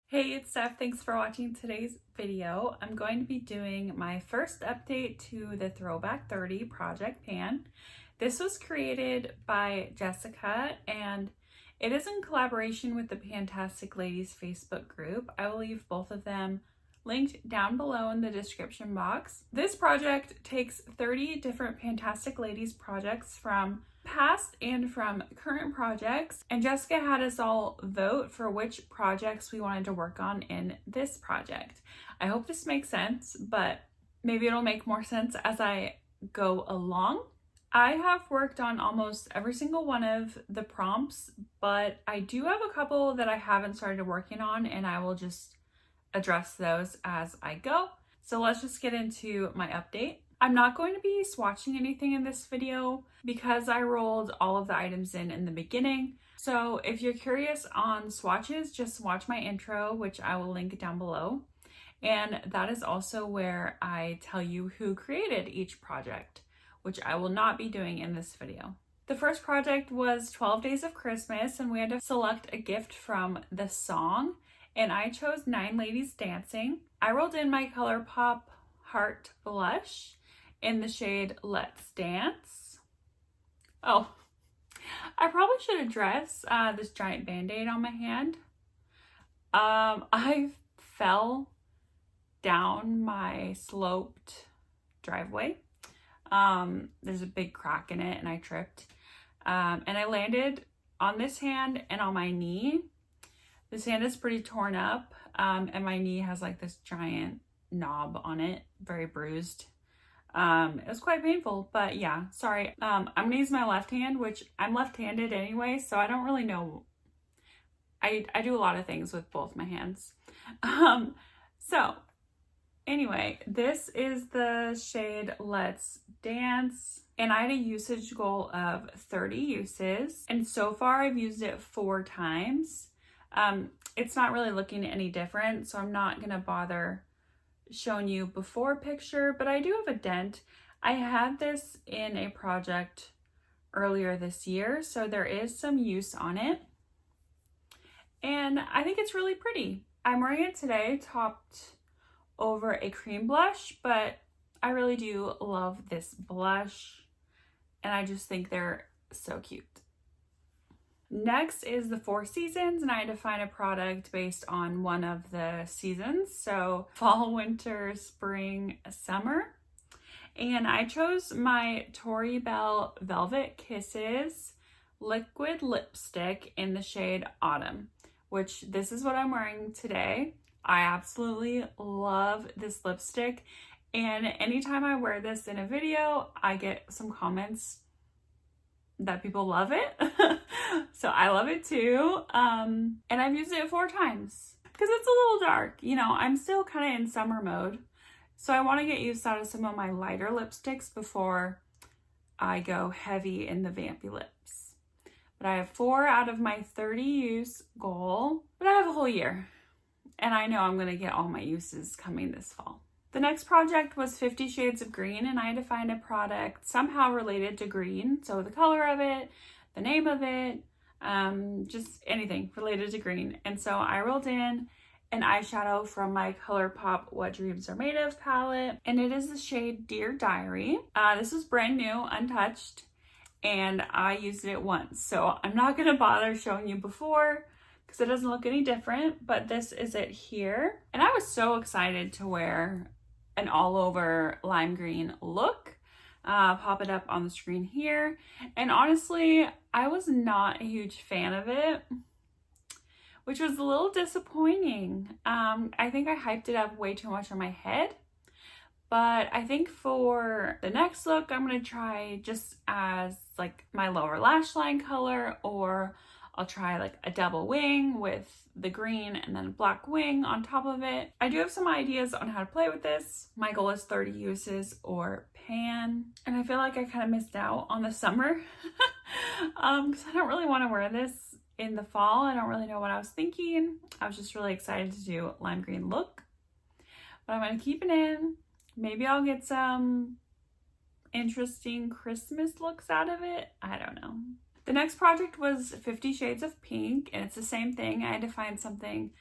Hey, it's Steph. Thanks for watching today's video. I'm going to be doing my first update to the Throwback 30 project pan. This was created by Jessica and it is in collaboration with the Fantastic Ladies Facebook group. I will leave both of them linked down below in the description box. This project takes 30 different Fantastic Ladies projects from past and from current projects, and Jessica had us all vote for which projects we wanted to work on in this project. I hope this makes sense, but maybe it'll make more sense as I go along. I have worked on almost every single one of the prompts, but I do have a couple that I haven't started working on, and I will just address those as I go. So let's just get into my update. I'm not going to be swatching anything in this video because I rolled all of the items in the beginning. So if you're curious on swatches, just watch my intro, which I will link down below. And that is also where I tell you who created each project, which I will not be doing in this video. The first project was 12 Days of Christmas, and we had to select a gift from the song, and I chose 9 Ladies Dancing. I rolled in my ColourPop Heart Blush in the shade Let's Dance. Oh, I probably should address this giant band-aid on my hand. I fell down my sloped driveway. There's a big crack in it and I tripped. And I landed on this hand and on my knee. This hand is pretty torn up, and my knee has like this giant knob on it, very bruised. It was quite painful, but yeah, sorry. I'm gonna use my left hand, which I'm left-handed anyway, so I don't really know. I do a lot of things with both my hands. So anyway, this is the shade Let's Dance, and I had a usage goal of 30 uses, and so far I've used it 4 times. It's not really looking any different, so I'm not gonna bother showing you before picture, but I do have a dent. I had this in a project earlier this year, so there is some use on it, and I think it's really pretty. I'm wearing it today topped over a cream blush, but I really do love this blush, and I just think they're so cute. Next is the 4 seasons, and I had to find a product based on one of the seasons. So fall, winter, spring, summer. And I chose my Tory Bell Velvet Kisses liquid lipstick in the shade Autumn, which this is what I'm wearing today. I absolutely love this lipstick. And anytime I wear this in a video, I get some comments that people love it. So I love it too. And I've used it 4 times because it's a little dark. You know, I'm still kind of in summer mode. So I want to get used out of some of my lighter lipsticks before I go heavy in the vampy lips. But I have 4 out of my 30 use goal, but I have a whole year. And I know I'm going to get all my uses coming this fall. The next project was 50 Shades of Green, and I had to find a product somehow related to green. So the color of it, the name of it, just anything related to green. And so I rolled in an eyeshadow from my ColourPop What Dreams Are Made Of palette, and it is the shade Dear Diary. This is brand new, untouched, and I used it once. So I'm not going to bother showing you before because it doesn't look any different, but this is it here. And I was so excited to wear an all over lime green look. Pop it up on the screen here. And honestly, I was not a huge fan of it, which was a little disappointing. I think I hyped it up way too much on my head, but I think for the next look, I'm gonna try just as like my lower lash line color, or I'll try like a double wing with the green and then a black wing on top of it. I do have some ideas on how to play with this. My goal is 30 uses or pan. And I feel like I kind of missed out on the summer because I don't really want to wear this in the fall. I don't really know what I was thinking. I was just really excited to do a lime green look. But I'm going to keep it in. Maybe I'll get some interesting Christmas looks out of it. I don't know. The next project was 50 Shades of Pink, and it's the same thing. I had to find something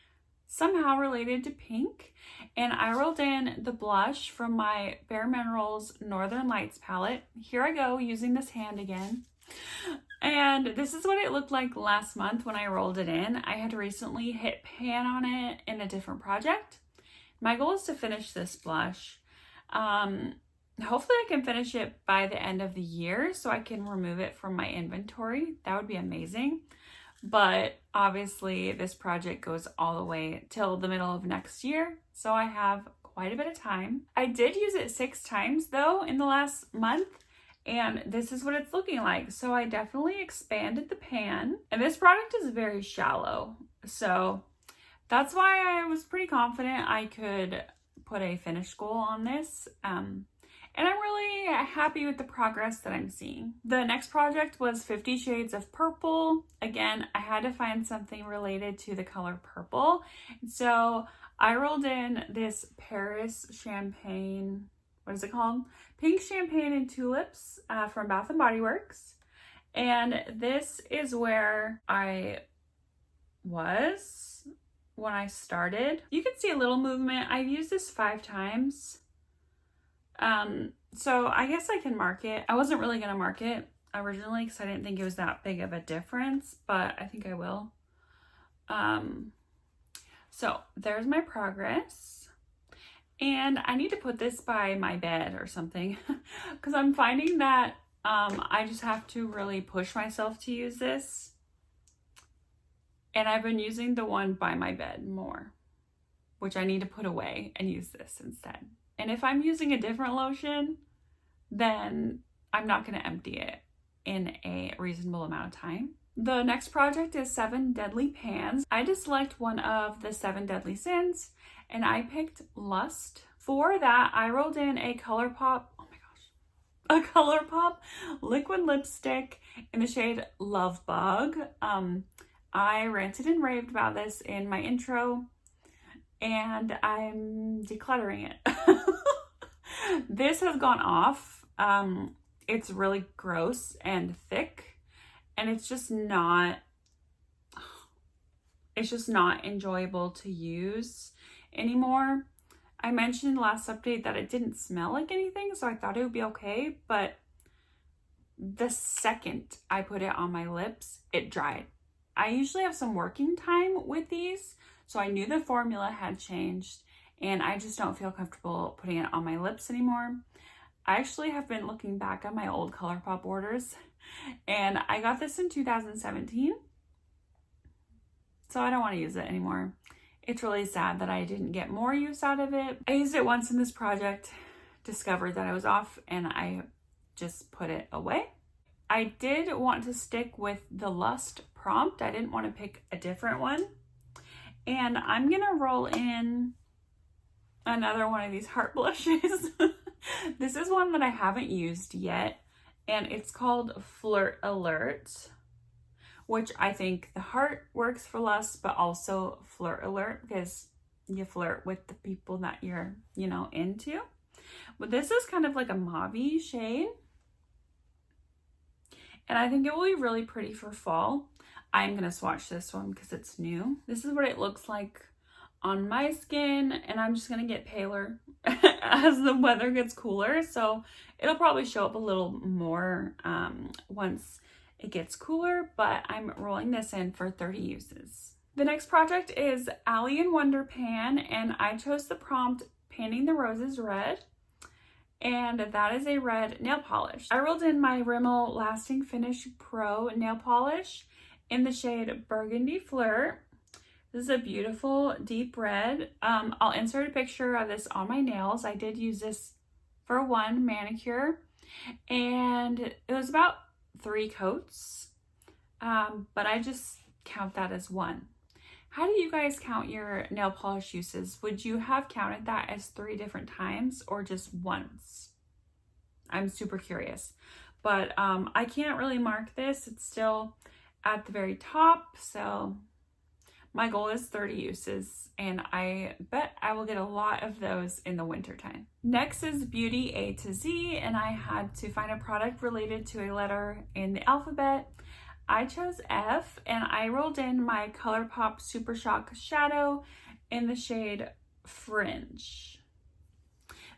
somehow related to pink. And I rolled in the blush from my Bare Minerals Northern Lights palette. Here I go, using this hand again. And this is what it looked like last month when I rolled it in. I had recently hit pan on it in a different project. My goal is to finish this blush. Hopefully I can finish it by the end of the year so I can remove it from my inventory. That would be amazing. But obviously this project goes all the way till the middle of next year, so I have quite a bit of time. I did use it 6 times though in the last month, and this is what it's looking like. So I definitely expanded the pan, and this product is very shallow, so that's why I was pretty confident I could put a finish goal on this. And I'm really happy with the progress that I'm seeing. The next project was 50 Shades of Purple. Again, I had to find something related to the color purple. So I rolled in this Paris Champagne, what is it called? Pink Champagne and Tulips from Bath & Body Works. And this is where I was when I started. You can see a little movement. I've used this 5 times. So I guess I can mark it. I wasn't really going to mark it originally because I didn't think it was that big of a difference, but I think I will. So there's my progress, and I need to put this by my bed or something because I'm finding that, I just have to really push myself to use this. And I've been using the one by my bed more, which I need to put away and use this instead. And if I'm using a different lotion, then I'm not going to empty it in a reasonable amount of time. The next project is 7 Deadly Pans. I just select one of the 7 Deadly Sins, and I picked Lust. For that, I rolled in a ColourPop, oh my gosh, a ColourPop liquid lipstick in the shade Love Bug. I ranted and raved about this in my intro, and I'm decluttering it. This has gone off. It's really gross and thick, and it's just not enjoyable to use anymore. I mentioned in the last update that it didn't smell like anything, so I thought it would be okay, but the second I put it on my lips, it dried. I usually have some working time with these, so I knew the formula had changed, and I just don't feel comfortable putting it on my lips anymore. I actually have been looking back at my old ColourPop orders, and I got this in 2017, so I don't want to use it anymore. It's really sad that I didn't get more use out of it. I used it once in this project, discovered that I was off, and I just put it away. I did want to stick with the Lust prompt. I didn't want to pick a different one. And I'm gonna roll in another one of these heart blushes. This is one that I haven't used yet, and it's called Flirt Alert, which I think the heart works for Lust, but also Flirt Alert because you flirt with the people that you're, into. But this is kind of like a mauve-y shade, and I think it will be really pretty for fall. I'm gonna swatch this one because it's new. This is what it looks like on my skin, and I'm just gonna get paler as the weather gets cooler, so it'll probably show up a little more once it gets cooler, but I'm rolling this in for 30 uses. The next project is Ally and Wonder Pan, and I chose the prompt Painting the Roses Red, and that is a red nail polish. I rolled in my Rimmel Lasting Finish Pro nail polish in the shade Burgundy Flirt. This is a beautiful deep red. I'll insert a picture of this on my nails. I did use this for one manicure, and it was about 3 coats, but I just count that as one. How do you guys count your nail polish uses? Would you have counted that as 3 different times or just once? I'm super curious, but I can't really mark this. It's still at the very top, so my goal is 30 uses, and I bet I will get a lot of those in the winter time. Next is Beauty A to Z, and I had to find a product related to a letter in the alphabet. I chose F, and I rolled in my ColourPop Super Shock Shadow in the shade Fringe.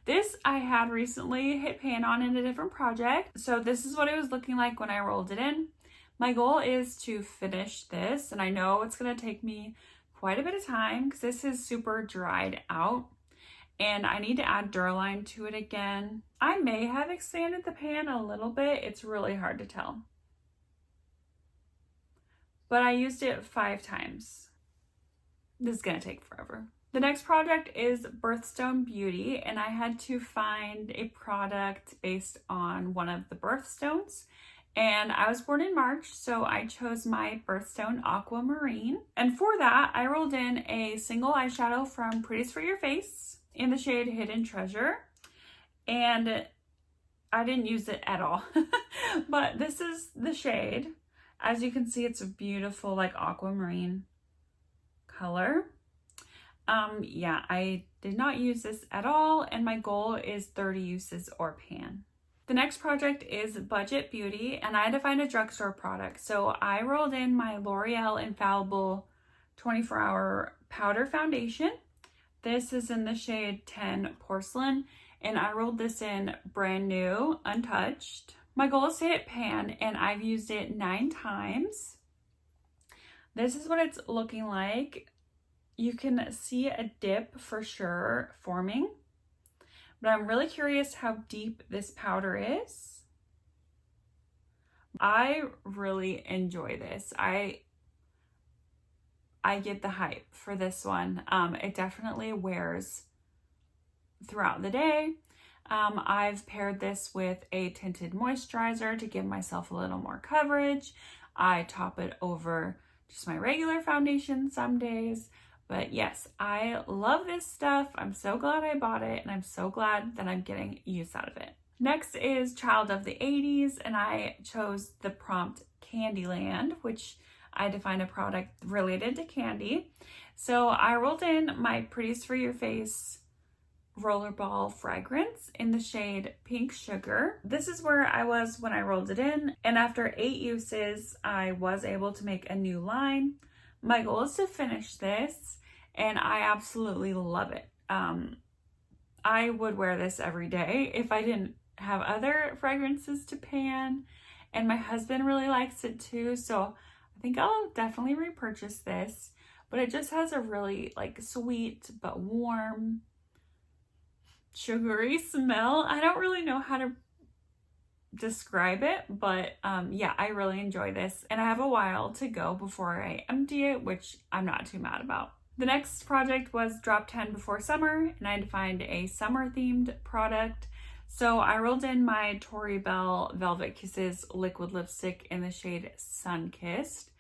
This I had recently hit pan on in a different project. So this is what it was looking like when I rolled it in. My goal is to finish this, and I know it's gonna take me quite a bit of time because this is super dried out and I need to add Duraline to it again. I may have expanded the pan a little bit. It's really hard to tell. But I used it 5 times. This is gonna take forever. The next project is Birthstone Beauty, and I had to find a product based on one of the birthstones. And I was born in March, so I chose my birthstone Aquamarine. And for that, I rolled in a single eyeshadow from Pretties for Your Face in the shade Hidden Treasure. And I didn't use it at all, but this is the shade. As you can see, it's a beautiful like aquamarine color. Yeah, I did not use this at all, and my goal is 30 uses or pan. The next project is Budget Beauty, and I had to find a drugstore product. So I rolled in my L'Oreal Infallible 24-Hour Powder Foundation. This is in the shade 10 Porcelain, and I rolled this in brand new, untouched. My goal is to hit pan, and I've used it 9 times. This is what it's looking like. You can see a dip for sure forming, but I'm really curious how deep this powder is. I really enjoy this. I get the hype for this one. It definitely wears throughout the day. I've paired this with a tinted moisturizer to give myself a little more coverage. I top it over just my regular foundation some days. But yes, I love this stuff. I'm so glad I bought it, and I'm so glad that I'm getting use out of it. Next is Child of the 80s, and I chose the prompt Candyland, which I define a product related to candy. So I rolled in my Pretties for Your Face Rollerball fragrance in the shade Pink Sugar. This is where I was when I rolled it in, and after 8 uses, I was able to make a new line. My goal is to finish this, and I absolutely love it. I would wear this every day if I didn't have other fragrances to pan, and my husband really likes it too, so I think I'll definitely repurchase this. But it just has a really like sweet but warm, sugary smell. I don't really know how to describe it, but yeah, I really enjoy this, and I have a while to go before I empty it, which I'm not too mad about. The next project was Drop 10 Before Summer, and I had to find a summer themed product. So I rolled in my Tory Bell Velvet Kisses liquid lipstick in the shade Sunkissed.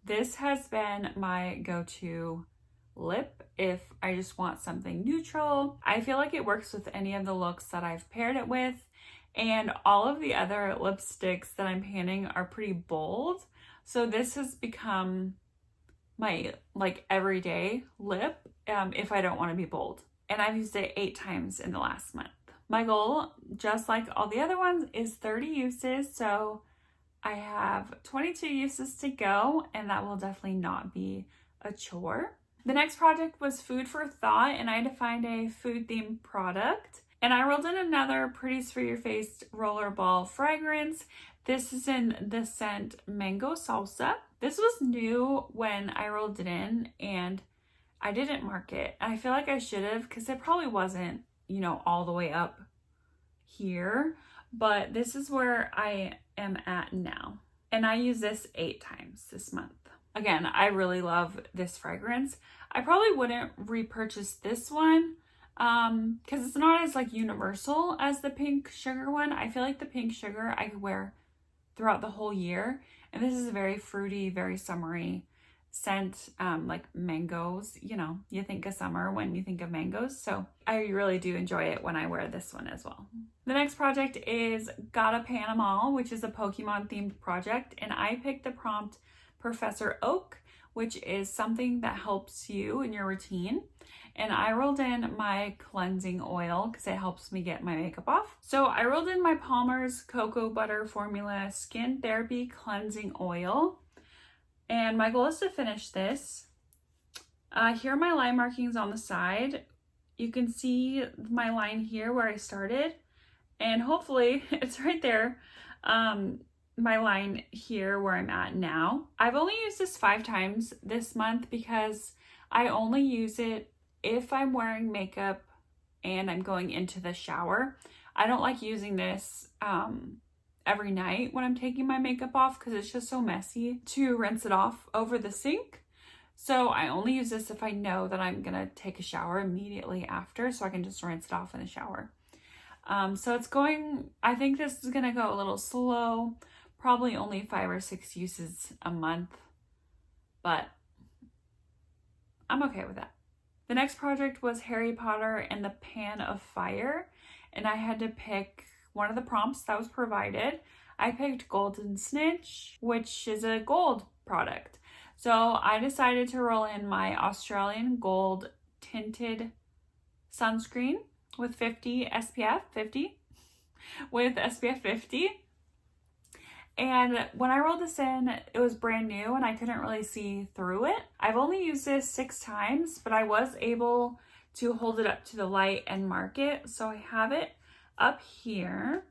This has been my go-to lip if I just want something neutral. I feel like it works with any of the looks that I've paired it with. And all of the other lipsticks that I'm panning are pretty bold. So this has become my like everyday lip if I don't want to be bold. And I've used it 8 times in the last month. My goal, just like all the other ones, is 30 uses. So I have 22 uses to go, and that will definitely not be a chore. The next project was Food for Thought, and I had to find a food themed product. And I rolled in another Pretties for Your Face Rollerball fragrance. This is in the scent Mango Salsa. This was new when I rolled it in, and I didn't mark it. I feel like I should have, because it probably wasn't, you know, all the way up here. But this is where I am at now. And I use this 8 times this month. Again, I really love this fragrance. I probably wouldn't repurchase this one because it's not as like universal as the Pink Sugar one. I feel like the Pink Sugar I could wear throughout the whole year, and this is a very fruity, very summery scent, like mangoes. You know, you think of summer when you think of mangoes, so I really do enjoy it when I wear this one as well. The next project is Gotta Pan 'Em All, which is a Pokemon themed project, and I picked the prompt Professor Oak, which is something that helps you in your routine. And I rolled in my cleansing oil because it helps me get my makeup off. So I rolled in my Palmer's Cocoa Butter Formula Skin Therapy Cleansing Oil. And my goal is to finish this. Here are my line markings on the side. You can see my line here where I started, and hopefully it's right there. My line here where I'm at now. I've only used this 5 times this month because I only use it if I'm wearing makeup and I'm going into the shower. I don't like using this every night when I'm taking my makeup off because it's just so messy to rinse it off over the sink. So I only use this if I know that I'm gonna take a shower immediately after, so I can just rinse it off in the shower. So it's going, I think this is gonna go a little slow, probably only 5 or 6 uses a month, but I'm okay with that. The next project was Harry Potter and the Pan of Fire, and I had to pick one of the prompts that was provided. I picked Golden Snitch, which is a gold product. So I decided to roll in my Australian Gold tinted sunscreen with 50 SPF 50 with SPF 50. And when I rolled this in, it was brand new and I couldn't really see through it. I've only used this 6 times, but I was able to hold it up to the light and mark it. So I have it up here.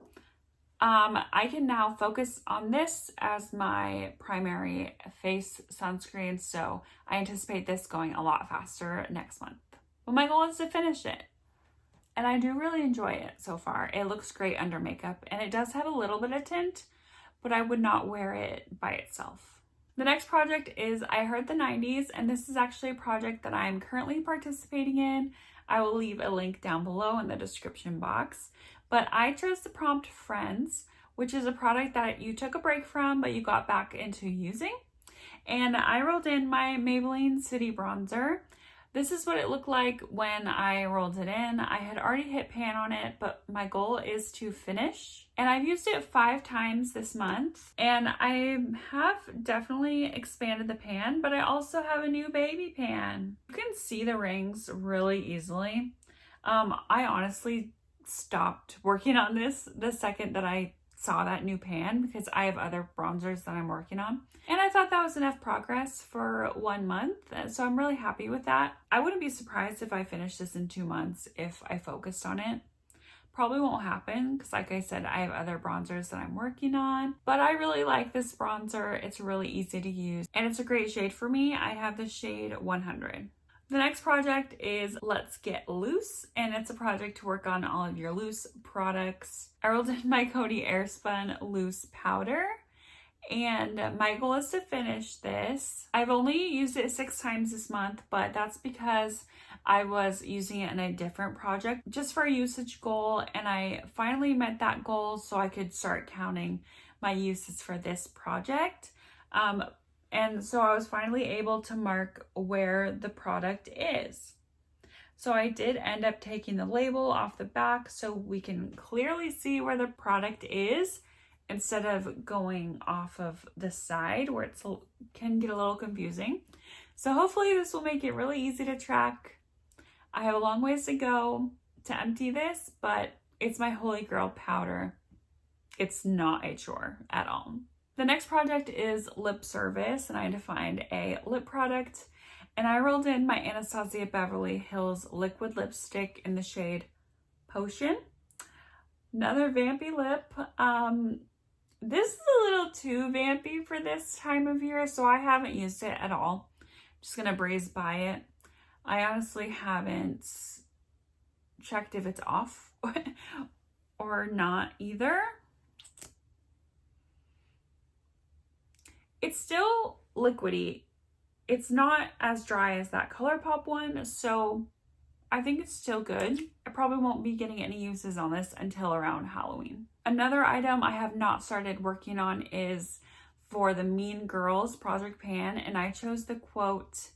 I can now focus on this as my primary face sunscreen, so I anticipate this going a lot faster next month. But my goal is to finish it, and I do really enjoy it so far. It looks great under makeup, and it does have a little bit of tint, but I would not wear it by itself. The next project is I Heard the 90s, and this is actually a project that I'm currently participating in. I will leave a link down below in the description box. But I chose the prompt Friends, which is a product that you took a break from, but you got back into using. And I rolled in my Maybelline City Bronzer. This is what it looked like when I rolled it in. I had already hit pan on it, but my goal is to finish. And I've used it 5 times this month. And I have definitely expanded the pan, but I also have a new baby pan. You can see the rings really easily. I honestly stopped working on this the second that I saw that new pan because I have other bronzers that I'm working on. And I thought that was enough progress for 1 month. So I'm really happy with that. I wouldn't be surprised if I finished this in 2 months if I focused on it. Probably won't happen because like I said, I have other bronzers that I'm working on. But I really like this bronzer. It's really easy to use and it's a great shade for me. I have the shade 100. The next project is Let's Get Loose, and it's a project to work on all of your loose products. I rolled in my Coty Airspun Loose Powder, and my goal is to finish this. I've only used it 6 times this month, but that's because I was using it in a different project just for a usage goal, and I finally met that goal so I could start counting my uses for this project. And so I was finally able to mark where the product is. So I did end up taking the label off the back so we can clearly see where the product is instead of going off of the side where it can get a little confusing. So hopefully this will make it really easy to track. I have a long ways to go to empty this, but it's my holy grail powder. It's not a chore at all. The next project is Lip Service, and I had to find a lip product. And I rolled in my Anastasia Beverly Hills liquid lipstick in the shade Potion. Another vampy lip. This is a little too vampy for this time of year, so I haven't used it at all. I'm just gonna breeze by it. I honestly haven't checked if it's off or not either. It's still liquidy. It's not as dry as that ColourPop one, so I think it's still good. I probably won't be getting any uses on this until around Halloween. Another item I have not started working on is for the Mean Girls Project Pan, and I chose the quote,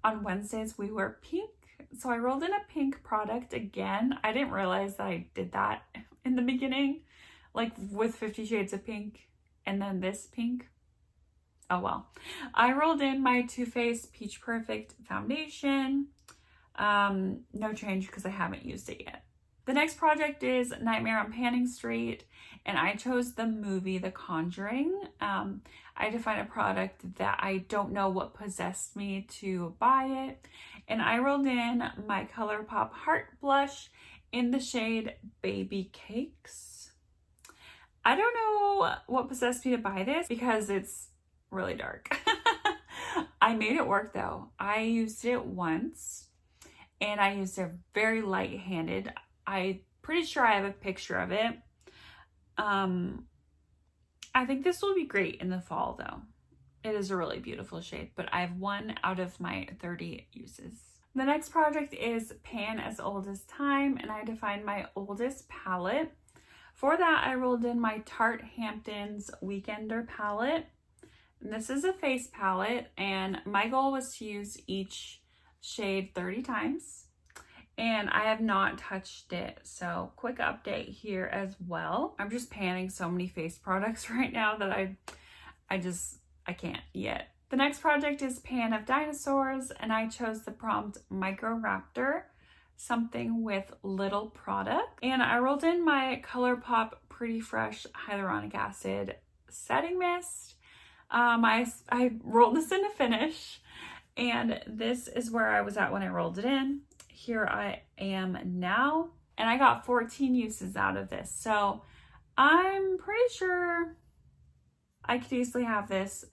"On Wednesdays we wear pink." So I rolled in a pink product again. I didn't realize that I did that in the beginning, like with 50 Shades of Pink and then this pink. Oh well. I rolled in my Too Faced Peach Perfect foundation. No change because I haven't used it yet. The The next project is Nightmare on Panning Street, and I chose the movie The Conjuring. I had to find a product that I don't know what possessed me to buy it, and I rolled in my ColourPop Heart Blush in the shade Baby Cakes. I don't know what possessed me to buy this because it's really dark. I made it work though. I used it once and I used it very light-handed. I'm pretty sure I have a picture of it. I think this will be great in the fall though. It is a really beautiful shade, but I have 1 out of my 30 uses. The next project is Pan as Old as Time, and I had to find my oldest palette. For that, I rolled in my Tarte Hamptons Weekender palette. And this is a face palette, and my goal was to use each shade 30 times. And I have not touched it, so quick update here as well. I'm just panning so many face products right now that I can't yet. The next project is Pan of Dinosaurs, and I chose the prompt Microraptor, something with little product. And I rolled in my ColourPop Pretty Fresh Hyaluronic Acid Setting Mist. I rolled this in to finish, and this is where I was at when I rolled it in. Here I am now, and I got 14 uses out of this. So I'm pretty sure I could easily have this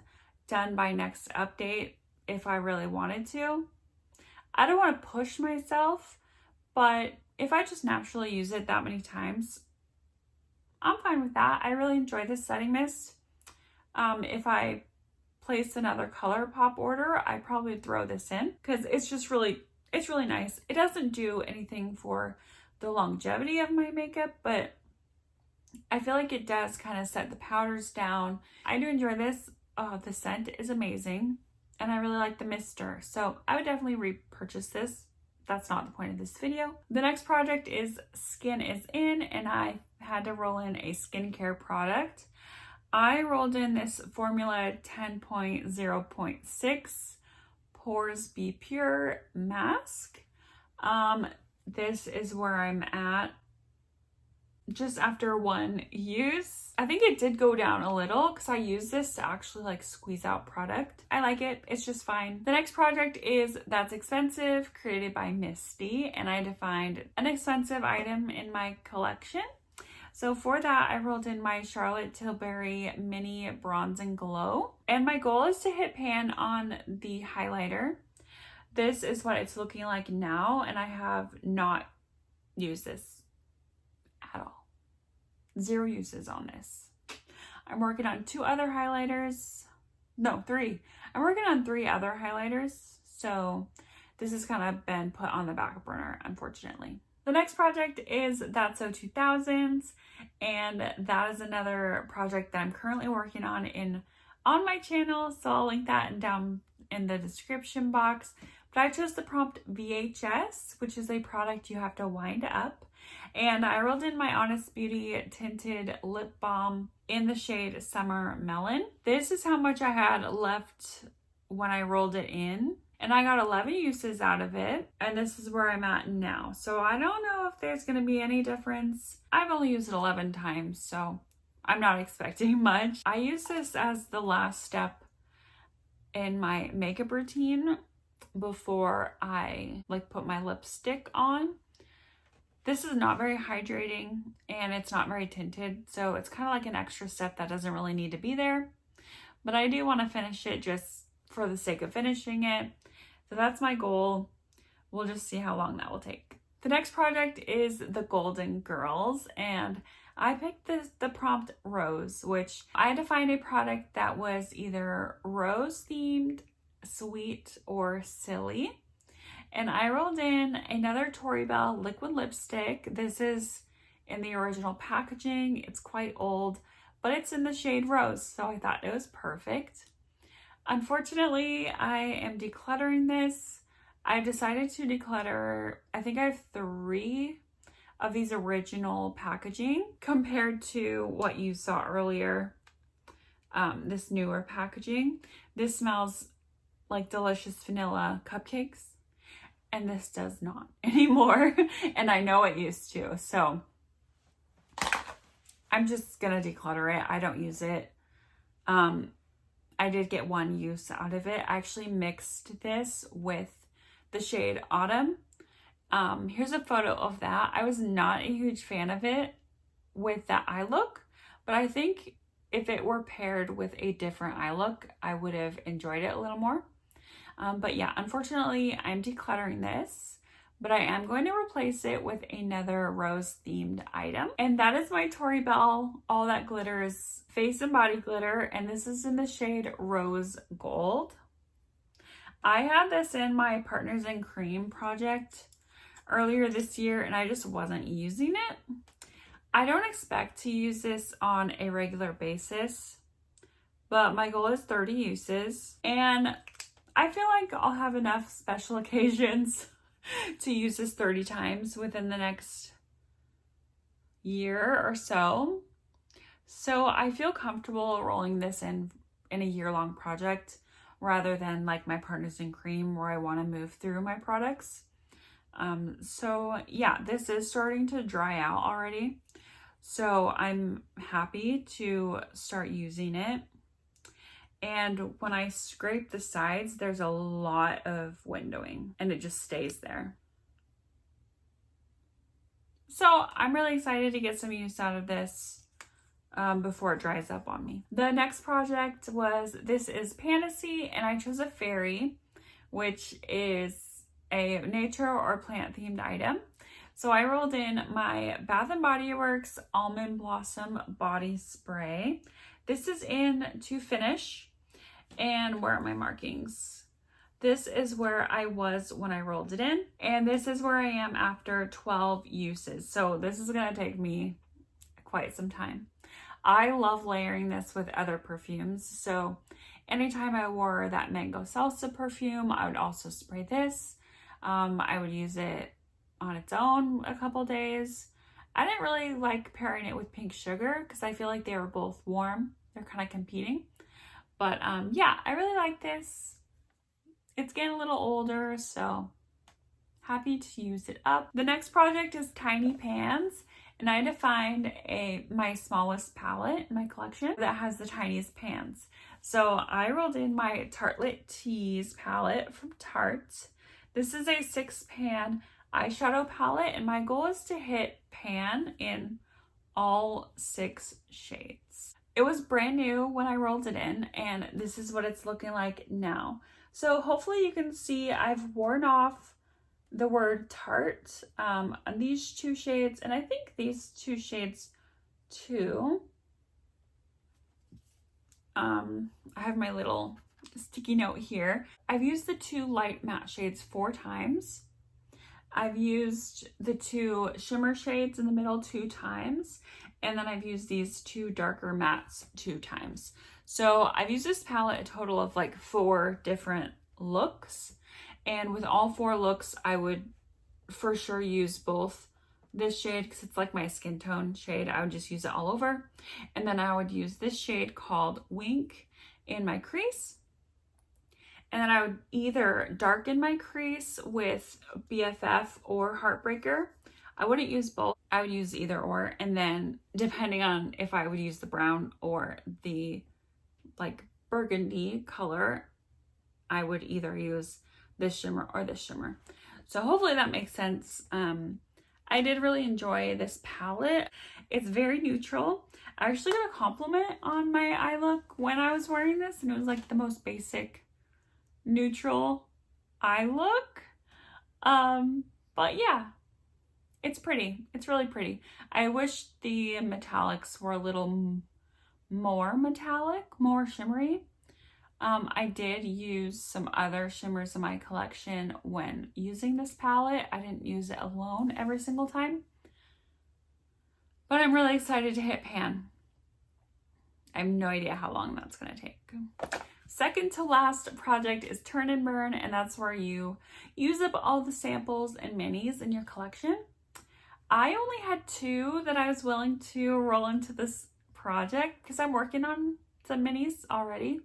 done by next update if I really wanted to. I don't want to push myself, but if I just naturally use it that many times, I'm fine with that. I really enjoy this setting mist. If I place another ColourPop order, I probably would throw this in because it's really nice. It doesn't do anything for the longevity of my makeup, but I feel like it does kind of set the powders down. I do enjoy this. The scent is amazing, and I really like the mister, so I would definitely repurchase this. That's not the point of this video. The next project is Skin is In, and I had to roll in a skincare product. I rolled in this Formula 10.0.6 Pores Be Pure mask. This is where I'm at just after 1 use. I think it did go down a little because I used this to actually like squeeze out product. I like it. It's just fine. The next project is That's Expensive, created by Misty, and I had to find an expensive item in my collection. So for that, I rolled in my Charlotte Tilbury Mini Bronze and Glow. And my goal is to hit pan on the highlighter. This is what it's looking like now, and I have not used this at all. 0 uses on this. I'm working on 2 other highlighters. No, 3. I'm working on 3 other highlighters. So this has kind of been put on the back burner, unfortunately. The next project is That's So 2000s, and that is another project that I'm currently working on my channel, so I'll link that down in the description box. But I chose the prompt VHS, which is a product you have to wind up, and I rolled in my Honest Beauty Tinted Lip Balm in the shade Summer Melon. This is how much I had left when I rolled it in. And I got 11 uses out of it, and this is where I'm at now. So I don't know if there's going to be any difference. I've only used it 11 times, so I'm not expecting much. I use this as the last step in my makeup routine before I put my lipstick on. This is not very hydrating, and it's not very tinted, so it's kind of like an extra step that doesn't really need to be there. But I do want to finish it just for the sake of finishing it. So that's my goal. We'll just see how long that will take. The next project is the Golden Girls, and I picked the prompt Rose, which I had to find a product that was either rose themed, sweet, or silly. And I rolled in another Tory Bell liquid lipstick. This is in the original packaging. It's quite old, but it's in the shade Rose, so I thought it was perfect. Unfortunately, I am decluttering this. I decided to declutter, I think I have 3 of these original packaging compared to what you saw earlier, this newer packaging. This smells like delicious vanilla cupcakes. and this does not anymore. And I know it used to. So I'm just gonna declutter it. I don't use it. I did get one use out of it. I actually mixed this with the shade Autumn. Here's a photo of that. I was not a huge fan of it with that eye look, but I think if it were paired with a different eye look, I would have enjoyed it a little more. But yeah, unfortunately, I'm decluttering this, but I am going to replace it with another rose themed item. And that is my Tori Bell All That Glitters Face and Body Glitter. And this is in the shade Rose Gold. I had this in my Partners in Cream project earlier this year, and I just wasn't using it. I don't expect to use this on a regular basis, but my goal is 30 uses. And I feel like I'll have enough special occasions to use this 30 times within the next year or so. So I feel comfortable rolling this in a year-long project rather than like my Partners in Cream where I want to move through my products. So yeah, this is starting to dry out already. So I'm happy to start using it. And when I scrape the sides, there's a lot of windowing and it just stays there. So I'm really excited to get some use out of this before it dries up on me. The next project was, this is Fantasy, and I chose a fairy, which is a nature or plant themed item. So I rolled in my Bath & Body Works Almond Blossom Body Spray. This is in To Finish. And where are my markings? This is where I was when I rolled it in. And this is where I am after 12 uses. So this is gonna take me quite some time. I love layering this with other perfumes. So anytime I wore that Mango Salsa perfume, I would also spray this. I would use it on its own a couple days. I didn't really like pairing it with Pink Sugar because I feel like they were both warm. They're kind of competing. But yeah, I really like this. It's getting a little older, so happy to use it up. The next project is Tiny Pans, and I had to find my smallest palette in my collection that has the tiniest pans. So I rolled in my Tartlet Tease palette from Tarte. This is a 6-pan eyeshadow palette, and my goal is to hit pan in all 6 shades. It was brand new when I rolled it in, and this is what it's looking like now. So hopefully you can see I've worn off the word Tarte on these 2 shades, and I think these 2 shades too. I have my little sticky note here. I've used the 2 light matte shades 4 times. I've used the 2 shimmer shades in the middle 2 times. And then I've used these 2 darker mattes 2 times. So I've used this palette a total of like 4 different looks. And with all 4 looks, I would for sure use both this shade because it's like my skin tone shade. I would just use it all over. And then I would use this shade called Wink in my crease. And then I would either darken my crease with BFF or Heartbreaker. I wouldn't use both. I would use either or. And then depending on if I would use the brown or the like burgundy color, I would either use this shimmer or this shimmer. So hopefully that makes sense. I did really enjoy this palette. It's very neutral. I actually got a compliment on my eye look when I was wearing this, and it was like the most basic neutral eye look. But yeah, it's pretty. It's really pretty. I wish the metallics were a little more metallic, more shimmery. I did use some other shimmers in my collection when using this palette. I didn't use it alone every single time. But I'm really excited to hit pan. I have no idea how long that's going to take. Second to last project is Turn and Burn, and that's where you use up all the samples and minis in your collection. I only had 2 that I was willing to roll into this project because I'm working on some minis already.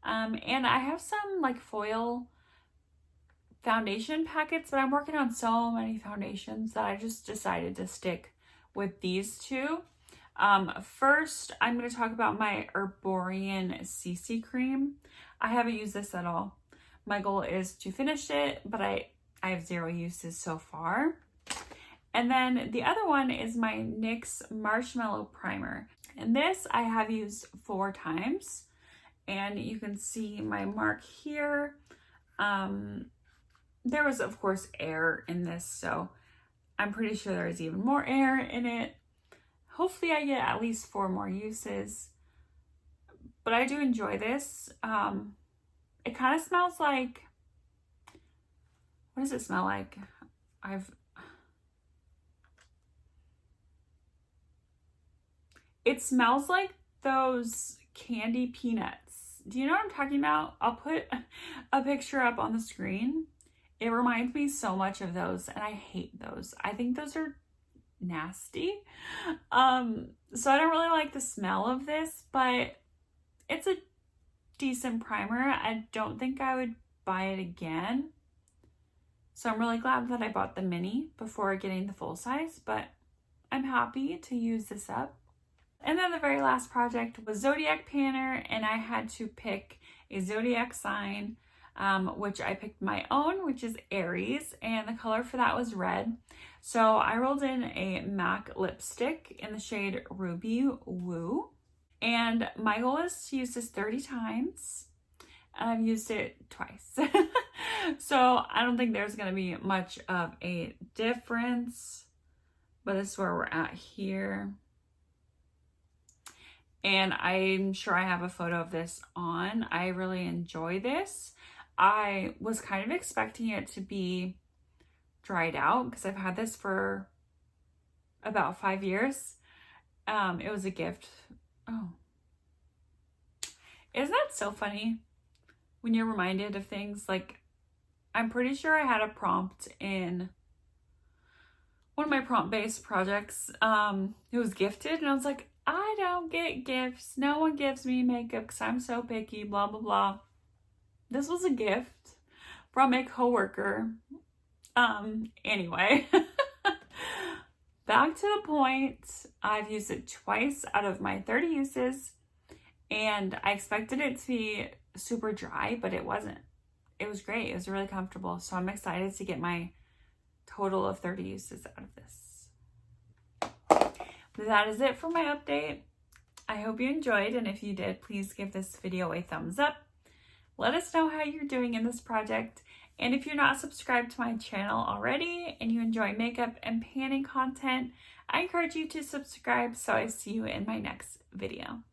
And I have some like foil foundation packets, but I'm working on so many foundations that I just decided to stick with these two. First, I'm going to talk about my Herborian CC cream. I haven't used this at all. My goal is to finish it, but I have 0 uses so far. And then the other one is my NYX Marshmallow Primer. And this I have used 4 times. And you can see my mark here. There was, of course, air in this, so I'm pretty sure there's even more air in it. Hopefully I get at least 4 more uses. But I do enjoy this. It kind of smells like, what does it smell like? It smells like those candy peanuts. Do you know what I'm talking about? I'll put a picture up on the screen. It reminds me so much of those, and I hate those. I think those are nasty. So I don't really like the smell of this, but it's a decent primer. I don't think I would buy it again. So I'm really glad that I bought the mini before getting the full size, but I'm happy to use this up. And then the very last project was Zodiac Planner, and I had to pick a zodiac sign, which I picked my own, which is Aries, and the color for that was red. So I rolled in a MAC lipstick in the shade Ruby Woo, and my goal is to use this 30 times, and I've used it twice. So I don't think there's going to be much of a difference, but this is where we're at here. And I'm sure I have a photo of this on. I really enjoy this. I was kind of expecting it to be dried out because I've had this for about 5 years. It was a gift. Oh. Isn't that so funny when you're reminded of things? Like, I'm pretty sure I had a prompt in one of my prompt-based projects. It was gifted, and I was like, I don't get gifts. No one gives me makeup because I'm so picky, blah, blah, blah. This was a gift from a coworker. Anyway, back to the point. I've used it twice out of my 30 uses, and I expected it to be super dry, but it wasn't. It was great. It was really comfortable. So I'm excited to get my total of 30 uses out of this. That is it for my update. I hope you enjoyed, and if you did, please give this video a thumbs up. Let us know how you're doing in this project, and if you're not subscribed to my channel already and you enjoy makeup and panning content, I encourage you to subscribe so I see you in my next video.